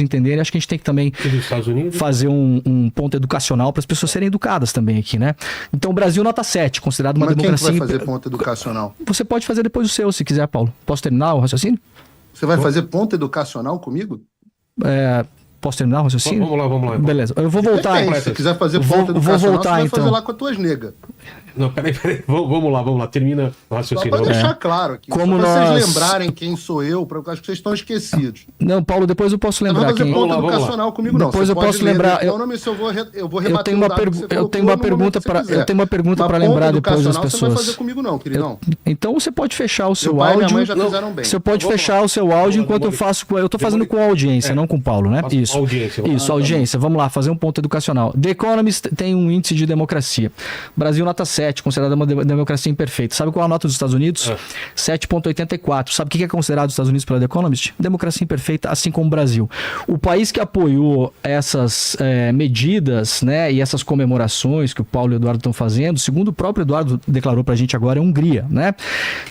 entenderem, acho que a gente tem que também fazer um ponto educacional para as pessoas serem educadas também aqui, né? Então, o Brasil nota 7, considerado uma democracia... Quem que vai fazer ponto educacional? Você pode fazer depois o seu, se quiser, Paulo. Posso terminar o raciocínio? Você vai fazer ponto educacional comigo? Posso terminar o raciocínio? Vamos lá. Então. Beleza, eu vou voltar. Se você quiser fazer ponto educacional, vou voltar, você vai então. fazer lá com as tuas negas. Não, peraí. Vamos lá. Termina o raciocínio. Só para deixar claro aqui. Como só para nós... vocês lembrarem quem sou eu, porque acho que vocês estão esquecidos. Não, Paulo, depois eu posso lembrar. Não vai fazer ponto educacional comigo, não. Depois você eu posso lembrar. Eu vou rebater eu tenho uma pergunta para lembrar depois das pessoas. Você não vai fazer comigo, não, queridão. Então você pode fechar o seu Meu pai áudio. E minha mãe já fizeram bem. Você pode fechar o seu áudio enquanto eu faço. Eu estou fazendo com a audiência, não com o Paulo, né? Isso. Audiência. Vamos lá, fazer um ponto educacional. The Economist tem um índice de democracia. Brasil nota 7, considerada uma democracia imperfeita. Sabe qual é a nota dos Estados Unidos? 7,84. Sabe o que é considerado os Estados Unidos pela The Economist? Democracia imperfeita, assim como o Brasil. O país que apoiou essas medidas, né, e essas comemorações que o Paulo e o Eduardo estão fazendo, segundo o próprio Eduardo declarou pra gente agora, é a Hungria, né?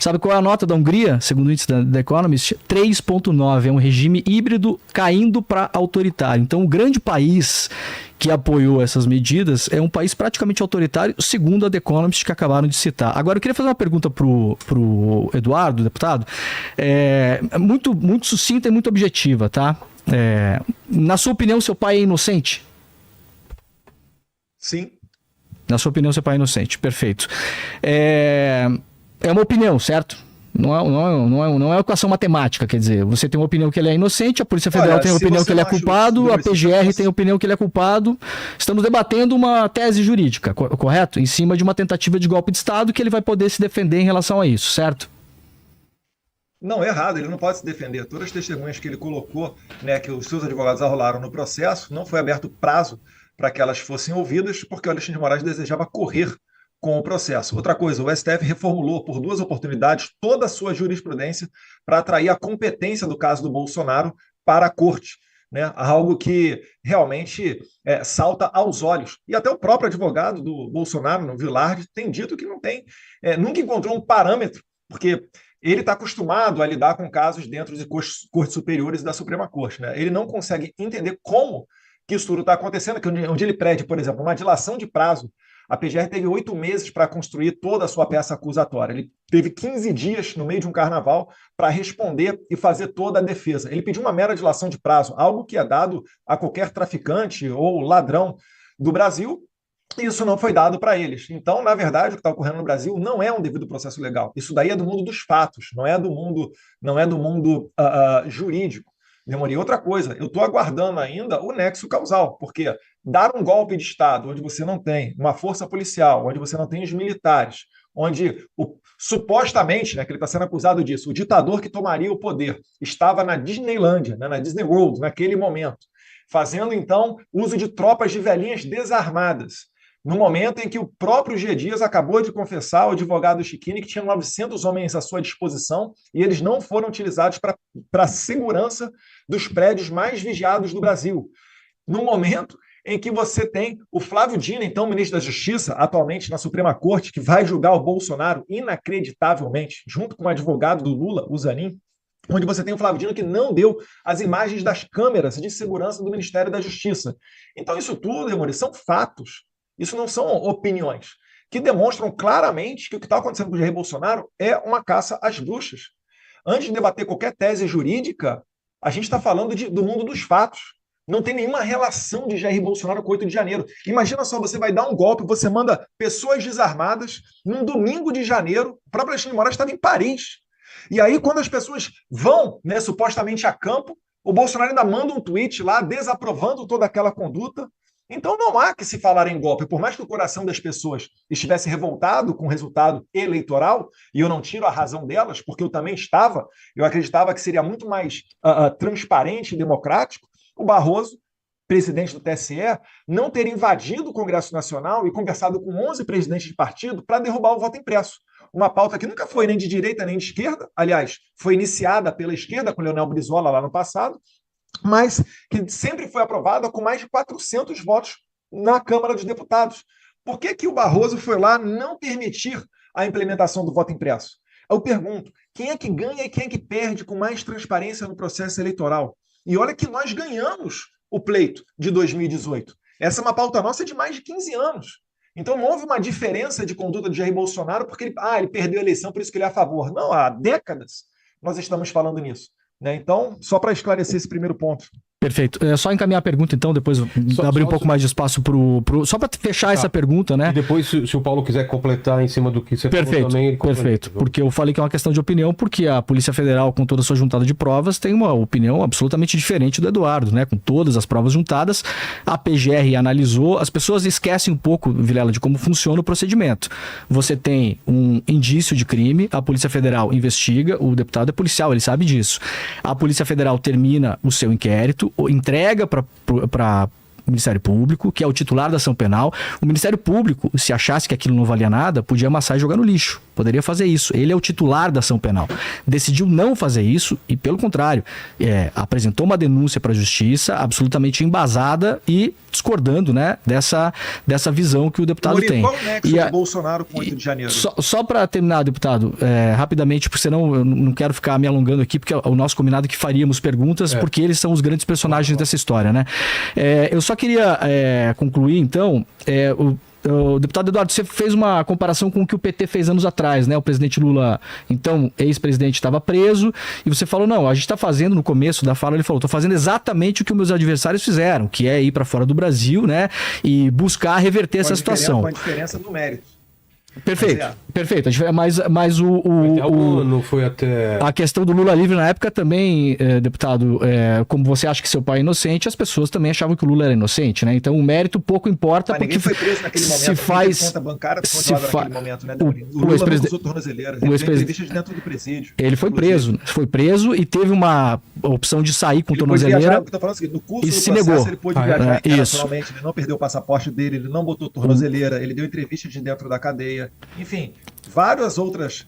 Sabe qual é a nota da Hungria, segundo o índice da The Economist? 3,9. É um regime híbrido caindo para autoritário. Então, o grande país que apoiou essas medidas é um país praticamente autoritário, segundo a The Economist, que acabaram de citar. Agora, eu queria fazer uma pergunta pro Eduardo, deputado, muito sucinta e muito objetiva, tá? Na sua opinião, seu pai é inocente? Sim. Na sua opinião, seu pai é inocente, perfeito. É uma opinião, certo? Não é equação matemática, quer dizer, você tem uma opinião que ele é inocente, a Polícia Federal tem a opinião que ele é culpado, a PGR tem a opinião que ele é culpado. Estamos debatendo uma tese jurídica, correto? Em cima de uma tentativa de golpe de Estado que ele vai poder se defender em relação a isso, certo? Não, é errado, ele não pode se defender. Todas as testemunhas que ele colocou, né, que os seus advogados arrolaram no processo, não foi aberto prazo para que elas fossem ouvidas, porque o Alexandre de Moraes desejava correr com o processo. Outra coisa, o STF reformulou por 2 oportunidades toda a sua jurisprudência para atrair a competência do caso do Bolsonaro para a corte, né? Algo que realmente salta aos olhos. E até o próprio advogado do Bolsonaro, no Vilardi, tem dito que não tem, nunca encontrou um parâmetro, porque ele está acostumado a lidar com casos dentro de cortes superiores da Suprema Corte, né? Ele não consegue entender como que isso tudo está acontecendo, onde ele pede, por exemplo, uma dilação de prazo. A PGR teve 8 meses para construir toda a sua peça acusatória. Ele teve 15 dias no meio de um carnaval para responder e fazer toda a defesa. Ele pediu uma mera dilação de prazo, algo que é dado a qualquer traficante ou ladrão do Brasil. Isso não foi dado para eles. Então, na verdade, o que está ocorrendo no Brasil não é um devido processo legal. Isso daí é do mundo dos fatos, não é do mundo jurídico. Demorei. Outra coisa, eu estou aguardando ainda o nexo causal, porque dar um golpe de Estado onde você não tem uma força policial, onde você não tem os militares, onde supostamente, né, que ele está sendo acusado disso, o ditador que tomaria o poder estava na Disneylândia, né, na Disney World, naquele momento, fazendo então uso de tropas de velhinhas desarmadas, no momento em que o próprio G. Dias acabou de confessar ao advogado Chiquini que tinha 900 homens à sua disposição e eles não foram utilizados para a segurança dos prédios mais vigiados do Brasil. No momento em que você tem o Flávio Dino, então ministro da Justiça, atualmente na Suprema Corte, que vai julgar o Bolsonaro inacreditavelmente, junto com o advogado do Lula, o Zanin, onde você tem o Flávio Dino que não deu as imagens das câmeras de segurança do Ministério da Justiça. Então isso tudo, Demore, são fatos. Isso não são opiniões, que demonstram claramente que o que está acontecendo com o Jair Bolsonaro é uma caça às bruxas. Antes de debater qualquer tese jurídica, a gente está falando do mundo dos fatos. Não tem nenhuma relação de Jair Bolsonaro com 8 de janeiro. Imagina só, você vai dar um golpe, você manda pessoas desarmadas num domingo de janeiro, o próprio Alexandre de Moraes estava em Paris. E aí, quando as pessoas vão, né, supostamente a campo, o Bolsonaro ainda manda um tweet lá desaprovando toda aquela conduta. Então não há que se falar em golpe. Por mais que o coração das pessoas estivesse revoltado com o resultado eleitoral, e eu não tiro a razão delas, porque eu também estava, eu acreditava que seria muito mais transparente e democrático, o Barroso, presidente do TSE, não ter invadido o Congresso Nacional e conversado com 11 presidentes de partido para derrubar o voto impresso. Uma pauta que nunca foi nem de direita nem de esquerda, aliás, foi iniciada pela esquerda com Leonel Brizola lá no passado, mas que sempre foi aprovada com mais de 400 votos na Câmara dos Deputados. Por que que o Barroso foi lá não permitir a implementação do voto impresso? Eu pergunto, quem é que ganha e quem é que perde com mais transparência no processo eleitoral? E olha que nós ganhamos o pleito de 2018. Essa é uma pauta nossa de mais de 15 anos. Então não houve uma diferença de conduta de Jair Bolsonaro porque ele perdeu a eleição, por isso que ele é a favor. Não, há décadas nós estamos falando nisso. Né? Então, só para esclarecer esse primeiro ponto. Perfeito. É só encaminhar a pergunta, então, depois abrir um pouco mais de espaço só para fechar essa pergunta, né? E depois, se o Paulo quiser completar em cima do que você falou também, ele perfeito. Porque eu falei que é uma questão de opinião, porque a Polícia Federal, com toda a sua juntada de provas, tem uma opinião absolutamente diferente do Eduardo, né? Com todas as provas juntadas, a PGR analisou, as pessoas esquecem um pouco, Vilela, de como funciona o procedimento. Você tem um indício de crime, a Polícia Federal investiga, o deputado é policial, ele sabe disso. A Polícia Federal termina o seu inquérito, entrega para o Ministério Público, que é o titular da ação penal. O Ministério Público, se achasse que aquilo não valia nada, podia amassar e jogar no lixo. Poderia fazer isso. Ele é o titular da ação penal. Decidiu não fazer isso e, pelo contrário, apresentou uma denúncia para a Justiça absolutamente embasada e discordando, né, dessa visão que o deputado tem. Qual o nexo de Bolsonaro com o 8 de janeiro? Só para terminar, deputado, rapidamente, porque senão eu não quero ficar me alongando aqui, porque o nosso combinado é que faríamos perguntas, porque eles são os grandes personagens dessa história, né? Eu só queria concluir, então, o deputado Eduardo, você fez uma comparação com o que o PT fez anos atrás, né? O presidente Lula, então, ex-presidente, estava preso, e você falou, não, a gente está fazendo, no começo da fala, ele falou, estou fazendo exatamente o que os meus adversários fizeram, que é ir para fora do Brasil, né? E buscar reverter essa situação. Com a diferença do mérito. Perfeito. Mas não foi até... a questão do Lula livre na época também, deputado, como você acha que seu pai é inocente, as pessoas também achavam que o Lula era inocente, né? Então o mérito pouco importa, porque ninguém foi preso naquele momento, se faz conta bancária naquele momento, né? O Lula não usou tornozeleira, ele deu entrevista de dentro do presídio. Ele foi preso e teve uma opção de sair com tornozeleira no curso e do se processo negou. Ele pôde viajar internacionalmente, ele não perdeu o passaporte dele, ele não botou tornozeleira, ele deu entrevista de dentro da cadeia, enfim, várias outras...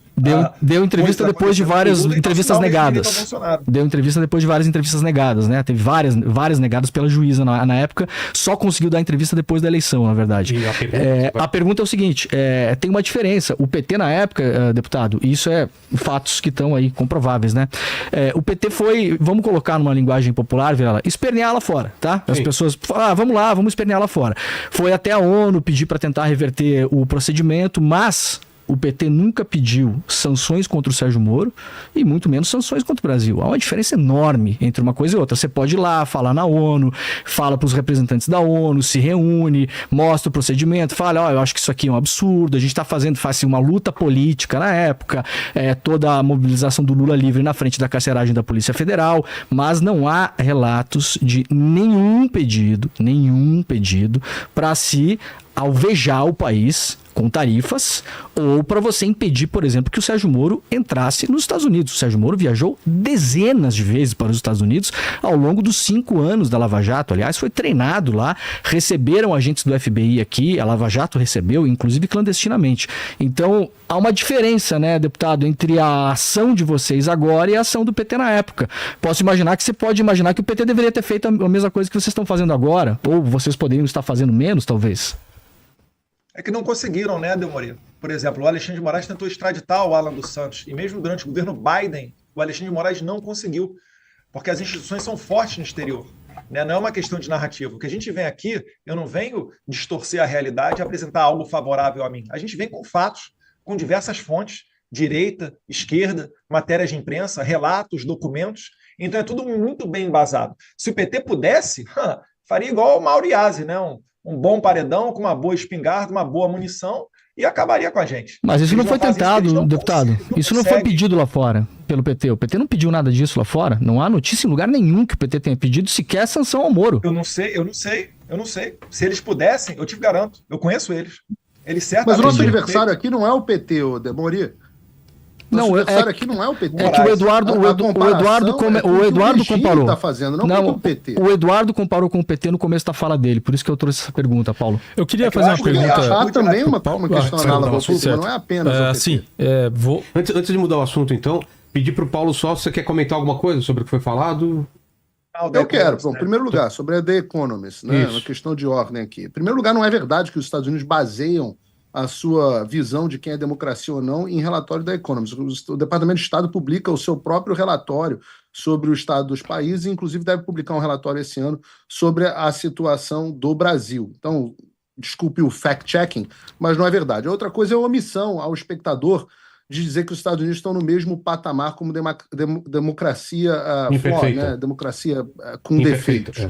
Deu entrevista depois de várias entrevistas negadas. Deu entrevista depois de várias entrevistas negadas, né? Teve várias negadas pela juíza na época. Só conseguiu dar entrevista depois da eleição, na verdade. A pergunta é o seguinte: tem uma diferença. O PT na época, deputado, e isso é fatos que estão aí comprováveis, né? O PT foi, vamos colocar numa linguagem popular, Vilela, espernear lá fora, tá? As pessoas falam, vamos lá, vamos espernear lá fora. Foi até a ONU pedir para tentar reverter o procedimento, mas o PT nunca pediu sanções contra o Sérgio Moro e muito menos sanções contra o Brasil. Há uma diferença enorme entre uma coisa e outra. Você pode ir lá, falar na ONU, fala para os representantes da ONU, se reúne, mostra o procedimento, fala, eu acho que isso aqui é um absurdo, a gente está faz uma luta política na época, toda a mobilização do Lula livre na frente da carceragem da Polícia Federal, mas não há relatos de nenhum pedido para se alvejar o país com tarifas ou para você impedir, por exemplo, que o Sérgio Moro entrasse nos Estados Unidos. O Sérgio Moro viajou dezenas de vezes para os Estados Unidos ao longo dos 5 anos da Lava Jato. Aliás, foi treinado lá, receberam agentes do FBI aqui, a Lava Jato recebeu, inclusive clandestinamente. Então, há uma diferença, né, deputado, entre a ação de vocês agora e a ação do PT na época. Você pode imaginar que o PT deveria ter feito a mesma coisa que vocês estão fazendo agora, ou vocês poderiam estar fazendo menos, talvez. É que não conseguiram, né, Delmori? Por exemplo, o Alexandre de Moraes tentou extraditar o Alan dos Santos, e mesmo durante o governo Biden, o Alexandre de Moraes não conseguiu, porque as instituições são fortes no exterior, né? Não é uma questão de narrativa. O que a gente vem aqui, eu não venho distorcer a realidade e apresentar algo favorável a mim. A gente vem com fatos, com diversas fontes, direita, esquerda, matérias de imprensa, relatos, documentos. Então é tudo muito bem embasado. Se o PT pudesse, faria igual o Mauriase, né? Um bom paredão, com uma boa espingarda, uma boa munição, e acabaria com a gente. Mas isso não foi tentado, deputado. Isso não foi pedido lá fora pelo PT. O PT não pediu nada disso lá fora. Não há notícia em lugar nenhum que o PT tenha pedido sequer sanção ao Moro. Eu não sei. Se eles pudessem, eu te garanto. Eu conheço eles. Mas o nosso adversário aqui não é o PT, o Demori. Não, aqui não é o PT. É que o Eduardo comparou. Tá fazendo, não o PT. O Eduardo comparou com o PT no começo da fala dele, por isso que eu trouxe essa pergunta, Paulo. Eu queria fazer uma pergunta. Há também uma questão análoga ao PT, não é apenas o PT. Sim, Antes de mudar o assunto, então, pedir para o Paulo só, se você quer comentar alguma coisa sobre o que foi falado? Eu quero. Bom, em primeiro lugar, sobre a The Economist, né? Uma questão de ordem aqui. Em primeiro lugar, não é verdade que os Estados Unidos baseiam a sua visão de quem é democracia ou não em relatório da Economist. O Departamento de Estado publica o seu próprio relatório sobre o estado dos países, e inclusive deve publicar um relatório esse ano sobre a situação do Brasil. Então, desculpe o fact-checking, mas não é verdade. Outra coisa é a omissão ao espectador de dizer que os Estados Unidos estão no mesmo patamar como democracia né? Democracia com defeitos.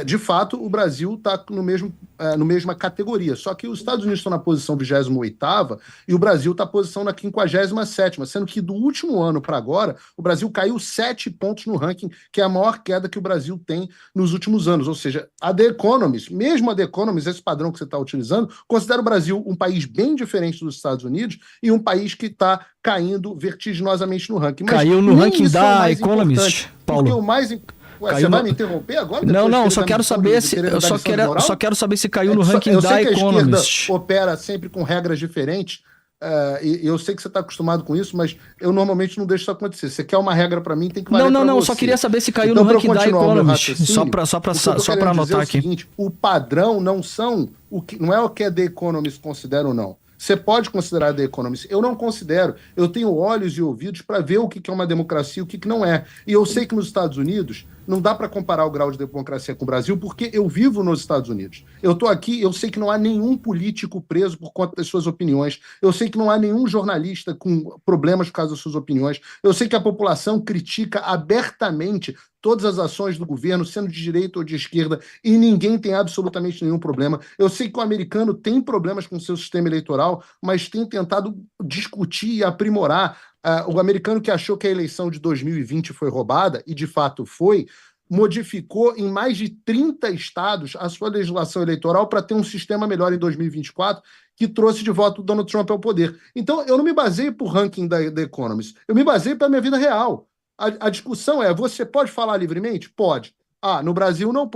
De fato, o Brasil está no mesma categoria, só que os Estados Unidos estão na posição 28ª e o Brasil está na posição na 57ª, sendo que do último ano para agora, o Brasil caiu 7 pontos no ranking, que é a maior queda que o Brasil tem nos últimos anos. Ou seja, a The Economist, mesmo a The Economist, esse padrão que você está utilizando, considera o Brasil um país bem diferente dos Estados Unidos e um país que está caindo vertiginosamente no ranking. Mas caiu no ranking da Economist, Paulo. Porque o mais você vai me interromper agora? Não, só quero saber se só quero saber se caiu no ranking da Economist. Eu sei que a esquerda opera sempre com regras diferentes, e eu sei que você está acostumado com isso, mas eu normalmente não deixo isso acontecer. Você quer uma regra para mim, tem que valer para você. Não, só queria saber se caiu no ranking da Economist. Só para anotar aqui. Seguinte, o padrão não é o que a The Economist considera ou não. Você pode considerar The Economist. Eu não considero. Eu tenho olhos e ouvidos para ver o que é uma democracia e o que não é. E eu sei que nos Estados Unidos não dá para comparar o grau de democracia com o Brasil, porque eu vivo nos Estados Unidos. Eu estou aqui, eu sei que não há nenhum político preso por conta das suas opiniões. Eu sei que não há nenhum jornalista com problemas por causa das suas opiniões. Eu sei que a população critica abertamente todas as ações do governo, sendo de direita ou de esquerda, e ninguém tem absolutamente nenhum problema. Eu sei que o americano tem problemas com o seu sistema eleitoral, mas tem tentado discutir e aprimorar. O americano que achou que a eleição de 2020 foi roubada, e de fato foi, modificou em mais de 30 estados a sua legislação eleitoral para ter um sistema melhor em 2024, que trouxe de volta o Donald Trump ao poder. Então, eu não me baseio por ranking da Economist, eu me baseio pela minha vida real. A discussão é, você pode falar livremente? Pode. No Brasil não pode.